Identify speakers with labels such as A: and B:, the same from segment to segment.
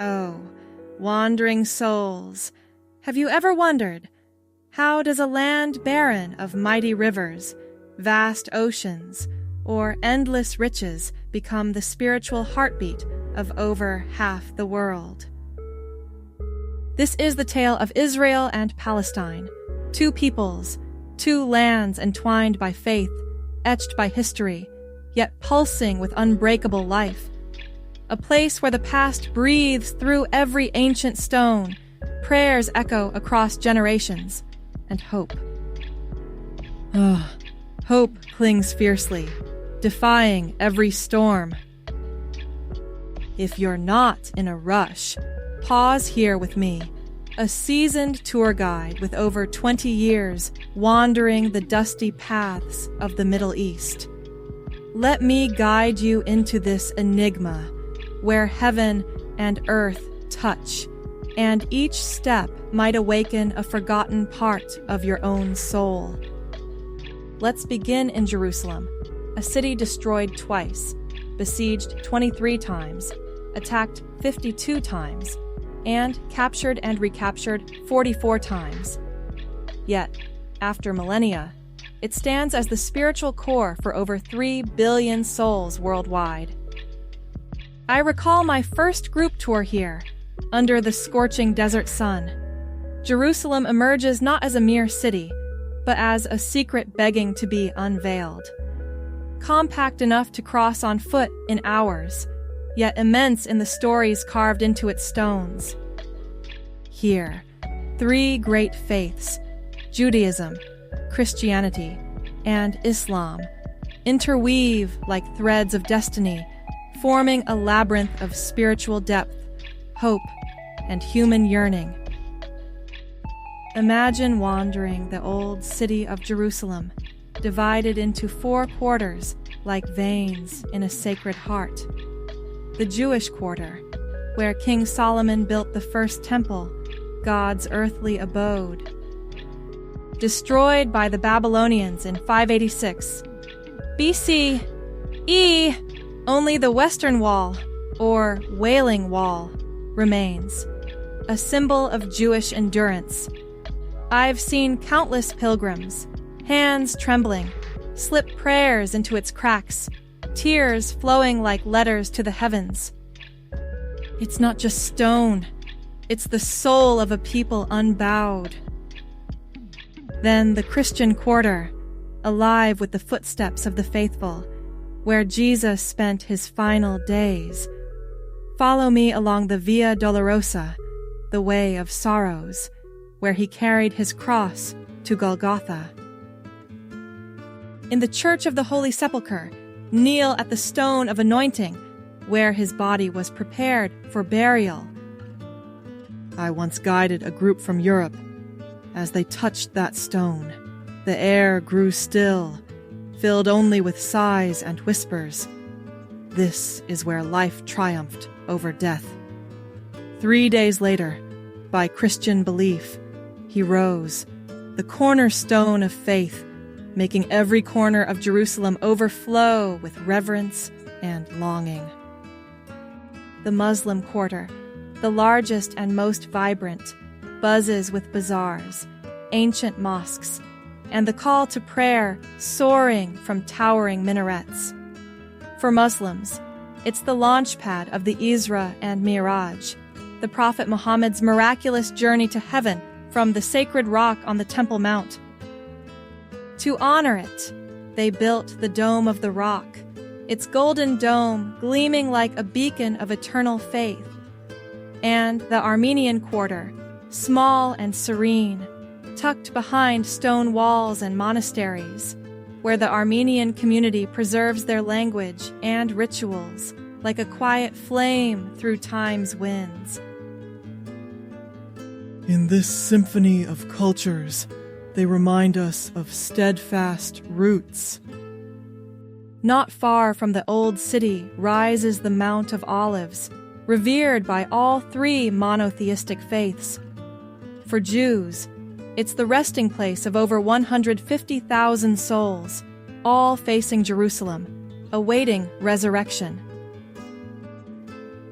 A: Oh, wandering souls, have you ever wondered, how does a land barren of mighty rivers, vast oceans, or endless riches become the spiritual heartbeat of over half the world? This is the tale of Israel and Palestine, two peoples, two lands entwined by faith, etched by history, yet pulsing with unbreakable life. A place where the past breathes through every ancient stone, prayers echo across generations, and hope. Hope clings fiercely, defying every storm. If you're not in a rush, pause here with me, a seasoned tour guide with over 20 years wandering the dusty paths of the Middle East. Let me guide you into this enigma, where heaven and earth touch, and each step might awaken a forgotten part of your own soul. Let's begin in Jerusalem, a city destroyed twice, besieged 23 times, attacked 52 times, and captured and recaptured 44 times. Yet, after millennia, it stands as the spiritual core for over 3 billion souls worldwide. I recall my first group tour here, under the scorching desert sun. Jerusalem emerges not as a mere city, but as a secret begging to be unveiled. Compact enough to cross on foot in hours, yet immense in the stories carved into its stones. Here, 3 great faiths, Judaism, Christianity, and Islam, interweave like threads of destiny, forming a labyrinth of spiritual depth, hope, and human yearning. Imagine wandering the old city of Jerusalem, divided into 4 quarters like veins in a sacred heart. The Jewish quarter, where King Solomon built the first temple, God's earthly abode. Destroyed by the Babylonians in 586 BC-E, only the Western Wall, or Wailing Wall, remains, a symbol of Jewish endurance. I've seen countless pilgrims, hands trembling, slip prayers into its cracks, tears flowing like letters to the heavens. It's not just stone, it's the soul of a people unbowed. Then the Christian quarter, alive with the footsteps of the faithful, where Jesus spent his final days. Follow me along the Via Dolorosa, the way of sorrows, where he carried his cross to Golgotha. In the Church of the Holy Sepulchre, kneel at the stone of anointing, where his body was prepared for burial. I once guided a group from Europe. As they touched that stone, the air grew still, filled only with sighs and whispers. This is where life triumphed over death. 3 days later, by Christian belief, he rose, the cornerstone of faith, making every corner of Jerusalem overflow with reverence and longing. The Muslim quarter, the largest and most vibrant, buzzes with bazaars, ancient mosques, and the call to prayer soaring from towering minarets. For Muslims, it's the launchpad of the Isra and Miraj, the Prophet Muhammad's miraculous journey to heaven from the sacred rock on the Temple Mount. To honor it, they built the Dome of the Rock, its golden dome gleaming like a beacon of eternal faith, and the Armenian quarter, small and serene, tucked behind stone walls and monasteries, where the Armenian community preserves their language and rituals like a quiet flame through time's winds.
B: In this symphony of cultures, they remind us of steadfast roots.
A: Not far from the old city rises the Mount of Olives, revered by all 3 monotheistic faiths. For Jews, it's the resting place of over 150,000 souls, all facing Jerusalem, awaiting resurrection.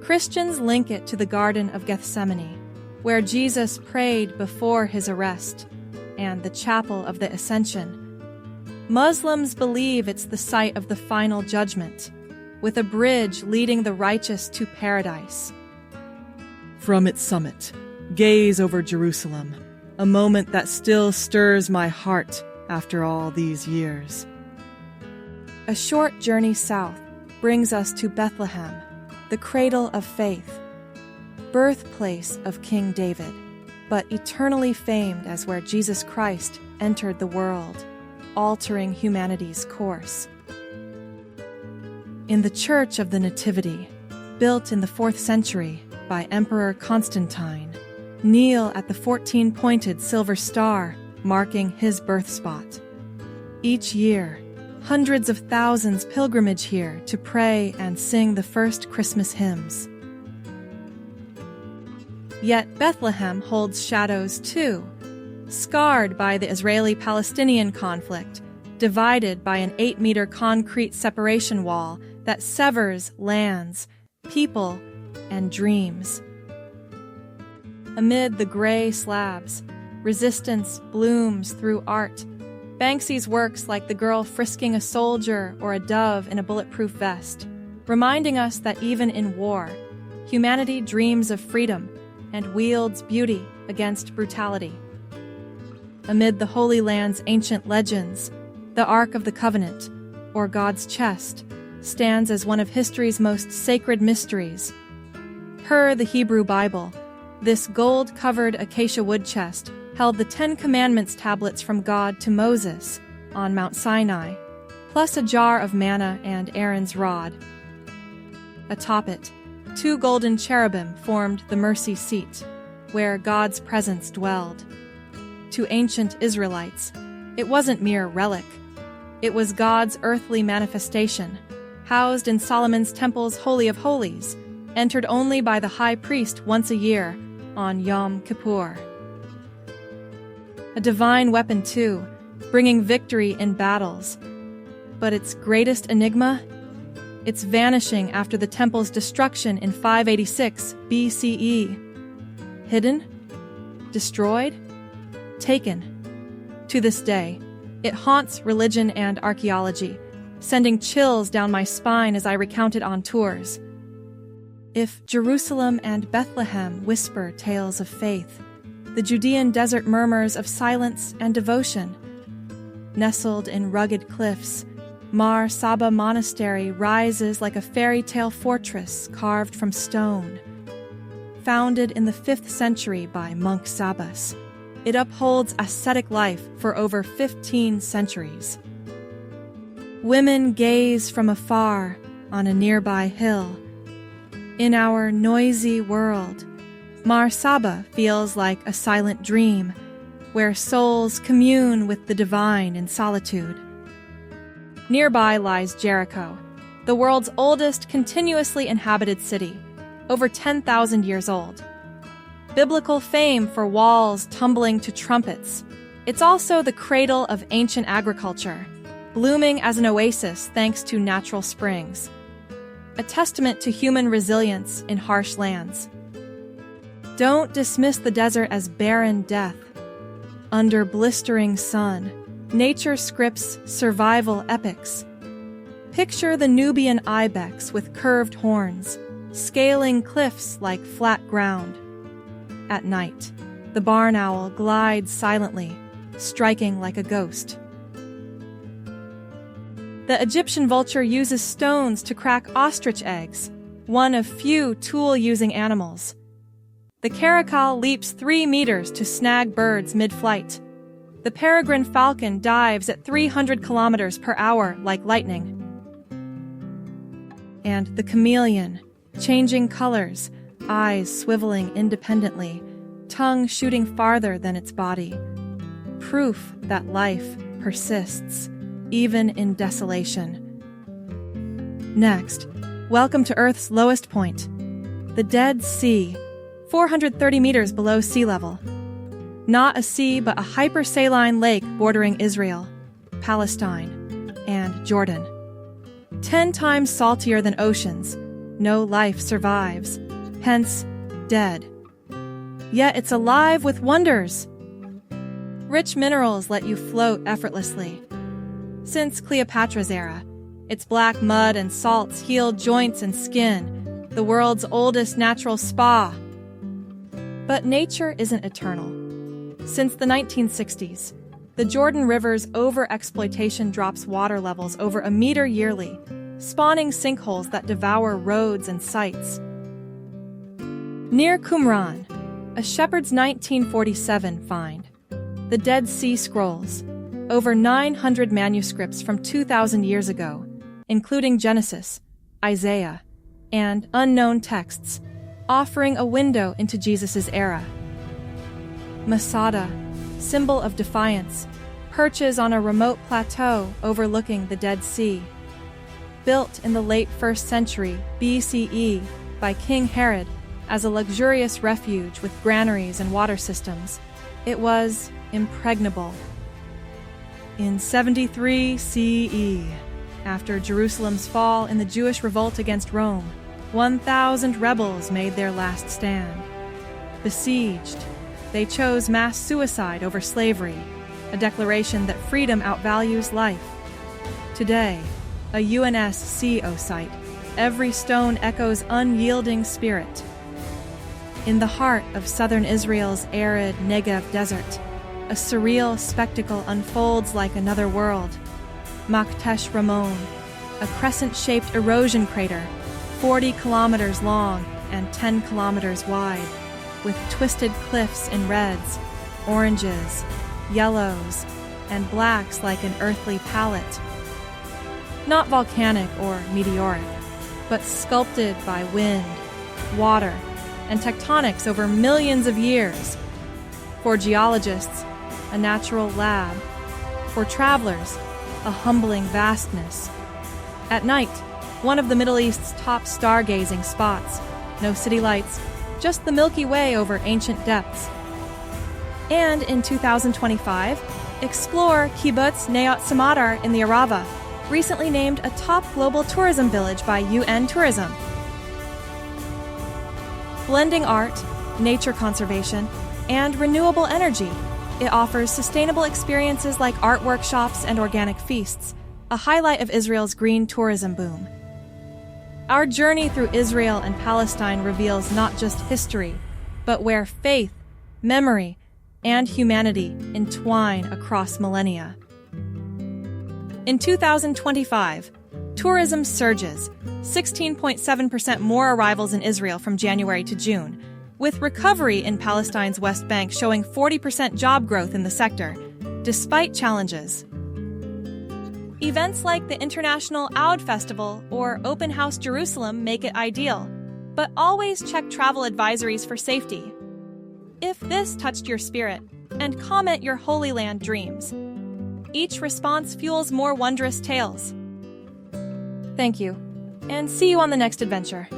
A: Christians link it to the Garden of Gethsemane, where Jesus prayed before his arrest, and the Chapel of the Ascension. Muslims believe it's the site of the final judgment, with a bridge leading the righteous to paradise.
B: From its summit, gaze over Jerusalem, a moment that still stirs my heart after all these years.
A: A short journey south brings us to Bethlehem, the cradle of faith, birthplace of King David, but eternally famed as where Jesus Christ entered the world, altering humanity's course. In the Church of the Nativity, built in the 4th century by Emperor Constantine, kneel at the 14-pointed silver star marking his birth spot. Each year, hundreds of thousands pilgrimage here to pray and sing the first Christmas hymns. Yet Bethlehem holds shadows too, scarred by the Israeli-Palestinian conflict, divided by an 8-meter concrete separation wall that severs lands, people, and dreams. Amid the gray slabs, resistance blooms through art. Banksy's works like the girl frisking a soldier or a dove in a bulletproof vest, reminding us that even in war, humanity dreams of freedom and wields beauty against brutality. Amid the Holy Land's ancient legends, the Ark of the Covenant, or God's chest, stands as one of history's most sacred mysteries. Per the Hebrew Bible, this gold-covered acacia wood chest held the 10 Commandments tablets from God to Moses on Mount Sinai, plus a jar of manna and Aaron's rod. Atop it, 2 golden cherubim formed the mercy seat, where God's presence dwelled. To ancient Israelites, it wasn't mere relic. It was God's earthly manifestation, housed in Solomon's temple's Holy of Holies, entered only by the high priest once a year on Yom Kippur. A divine weapon, too, bringing victory in battles. But its greatest enigma? Its vanishing after the temple's destruction in 586 BCE. Hidden? Destroyed? Taken. To this day, it haunts religion and archaeology, sending chills down my spine as I recount it on tours. If Jerusalem and Bethlehem whisper tales of faith, the Judean desert murmurs of silence and devotion. Nestled in rugged cliffs, Mar Saba Monastery rises like a fairy tale fortress carved from stone. Founded in the 5th century by monk Sabbas, it upholds ascetic life for over 15 centuries. Women gaze from afar on a nearby hill. In our noisy world, Mar Saba feels like a silent dream, where souls commune with the divine in solitude. Nearby lies Jericho, the world's oldest continuously inhabited city, over 10,000 years old. Biblical fame for walls tumbling to trumpets, it's also the cradle of ancient agriculture, blooming as an oasis thanks to natural springs. A testament to human resilience in harsh lands. Don't dismiss the desert as barren death. Under blistering sun, nature scripts survival epics. Picture the Nubian ibex with curved horns, scaling cliffs like flat ground. At night, the barn owl glides silently, striking like a ghost. The Egyptian vulture uses stones to crack ostrich eggs, one of few tool-using animals. The caracal leaps 3 meters to snag birds mid-flight. The peregrine falcon dives at 300 kilometers per hour like lightning. And the chameleon, changing colors, eyes swiveling independently, tongue shooting farther than its body. Proof that life persists, even in desolation. Next, welcome to Earth's lowest point, the Dead Sea, 430 meters below sea level. Not a sea, but a hypersaline lake bordering Israel, Palestine, and Jordan. 10 times saltier than oceans, no life survives, hence dead. Yet it's alive with wonders. Rich minerals let you float effortlessly. Since Cleopatra's era, its black mud and salts healed joints and skin, the world's oldest natural spa. But nature isn't eternal. Since the 1960s, the Jordan River's overexploitation drops water levels over a meter yearly, spawning sinkholes that devour roads and sites. Near Qumran, a shepherd's 1947 find, the Dead Sea Scrolls, over 900 manuscripts from 2,000 years ago, including Genesis, Isaiah, and unknown texts, offering a window into Jesus' era. Masada, symbol of defiance, perches on a remote plateau overlooking the Dead Sea. Built in the late 1st century BCE by King Herod as a luxurious refuge with granaries and water systems, it was impregnable. In 73 CE, after Jerusalem's fall in the Jewish revolt against Rome, 1,000 rebels made their last stand. Besieged, they chose mass suicide over slavery, a declaration that freedom outvalues life. Today, a UNSCO site, every stone echoes unyielding spirit. In the heart of southern Israel's arid Negev Desert, a surreal spectacle unfolds like another world. Maktesh Ramon, a crescent-shaped erosion crater, 40 kilometers long and 10 kilometers wide, with twisted cliffs in reds, oranges, yellows, and blacks like an earthly palette. Not volcanic or meteoric, but sculpted by wind, water, and tectonics over millions of years. For geologists, a natural lab. For travelers, a humbling vastness. At night, one of the Middle East's top stargazing spots. No city lights, just the Milky Way over ancient depths. And in 2025, explore Kibbutz Neot Samadar in the Arava, recently named a top global tourism village by UN Tourism. Blending art, nature conservation, and renewable energy, it offers sustainable experiences like art workshops and organic feasts, a highlight of Israel's green tourism boom. Our journey through Israel and Palestine reveals not just history, but where faith, memory, and humanity entwine across millennia. In 2025, tourism surges, 16.7% more arrivals in Israel from January to June, with recovery in Palestine's West Bank showing 40% job growth in the sector, despite challenges. Events like the International Oud Festival or Open House Jerusalem make it ideal, but always check travel advisories for safety. If this touched your spirit, and comment your Holy Land dreams. Each response fuels more wondrous tales. Thank you, and see you on the next adventure.